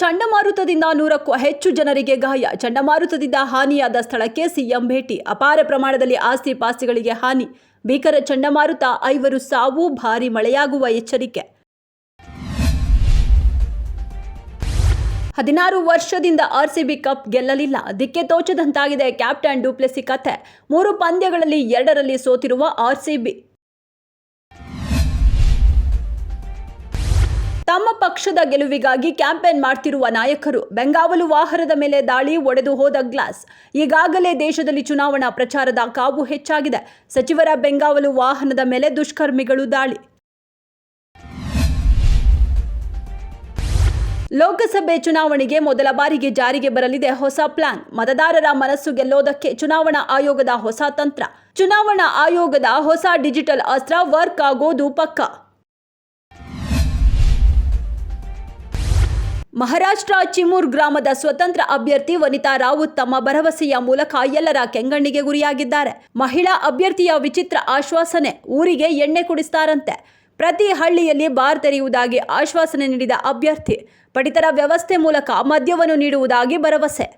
ಚಂಡಮಾರುತದಿಂದ 100ಕ್ಕೂ ಹೆಚ್ಚು ಜನರಿಗೆ ಗಾಯ. ಚಂಡಮಾರುತದಿಂದ ಹಾನಿಯಾದ ಸ್ಥಳಕ್ಕೆ ಸಿಎಂ ಭೇಟಿ. ಅಪಾರ ಪ್ರಮಾಣದಲ್ಲಿ ಆಸ್ತಿ ಪಾಸ್ತಿಗಳಿಗೆ ಹಾನಿ. ಭೀಕರ ಚಂಡಮಾರುತ, 5 ಸಾವು, ಭಾರೀ ಮಳೆಯಾಗುವ ಎಚ್ಚರಿಕೆ. 16 ವರ್ಷದಿಂದ ಆರ್ಸಿಬಿ ಕಪ್ ಗೆಲ್ಲಲಿಲ್ಲ. ದಿಕ್ಕೆ ತೋಚದಂತಾಗಿದೆ ಕ್ಯಾಪ್ಟನ್ ಡುಪ್ಲೆಸಿ ಕಥೆ. 3 ಪಂದ್ಯಗಳಲ್ಲಿ 2ರಲ್ಲಿ ಸೋತಿರುವ ಆರ್ಸಿಬಿ ತಮ್ಮ ಪಕ್ಷದ ಗೆಲುವಿಗಾಗಿ ಕ್ಯಾಂಪೇನ್ ಮಾಡ್ತಿರುವ ನಾಯಕರು. ಬೆಂಗಾವಲು ವಾಹನದ ಮೇಲೆ ದಾಳಿ, ಒಡೆದು ಹೋದ ಗ್ಲಾಸ್. ಈಗಾಗಲೇ ದೇಶದಲ್ಲಿ ಚುನಾವಣಾ ಪ್ರಚಾರದ ಕಾವು ಹೆಚ್ಚಾಗಿದೆ. ಸಚಿವರ ಬೆಂಗಾವಲು ವಾಹನದ ಮೇಲೆ ದುಷ್ಕರ್ಮಿಗಳು ದಾಳಿ. ಲೋಕಸಭೆ ಚುನಾವಣೆಗೆ ಮೊದಲ ಬಾರಿಗೆ ಜಾರಿಗೆ ಬರಲಿದೆ ಹೊಸ ಪ್ಲಾನ್. ಮತದಾರರ ಮನಸ್ಸು ಗೆಲ್ಲೋದಕ್ಕೆ ಚುನಾವಣಾ ಆಯೋಗದ ಹೊಸ ತಂತ್ರ. ಚುನಾವಣಾ ಆಯೋಗದ ಹೊಸ ಡಿಜಿಟಲ್ ಅಸ್ತ್ರ ವರ್ಕ್ ಆಗೋದು ಪಕ್ಕಾ. ಮಹಾರಾಷ್ಟ್ರ ಚಿಮೂರ್ ಗ್ರಾಮದ ಸ್ವತಂತ್ರ ಅಭ್ಯರ್ಥಿ ವನಿತಾ ರಾವುತ್ ತಮ್ಮ ಭರವಸೆಯ ಮೂಲಕ ಎಲ್ಲರ ಕೆಂಗಣ್ಣಿಗೆ ಗುರಿಯಾಗಿದ್ದಾರೆ. ಮಹಿಳಾ ಅಭ್ಯರ್ಥಿಯ ವಿಚಿತ್ರ ಆಶ್ವಾಸನೆ, ಊರಿಗೆ ಎಣ್ಣೆ ಕುಡಿಸ್ತಾರಂತೆ. ಪ್ರತಿ ಹಳ್ಳಿಯಲ್ಲಿ ಬಾರ್ ತೆರೆಯುವುದಾಗಿ ಆಶ್ವಾಸನೆ ನೀಡಿದ ಅಭ್ಯರ್ಥಿ, ಪಡಿತರ ವ್ಯವಸ್ಥೆ ಮೂಲಕ ಮದ್ಯವನ್ನು ನೀಡುವುದಾಗಿ ಭರವಸೆ.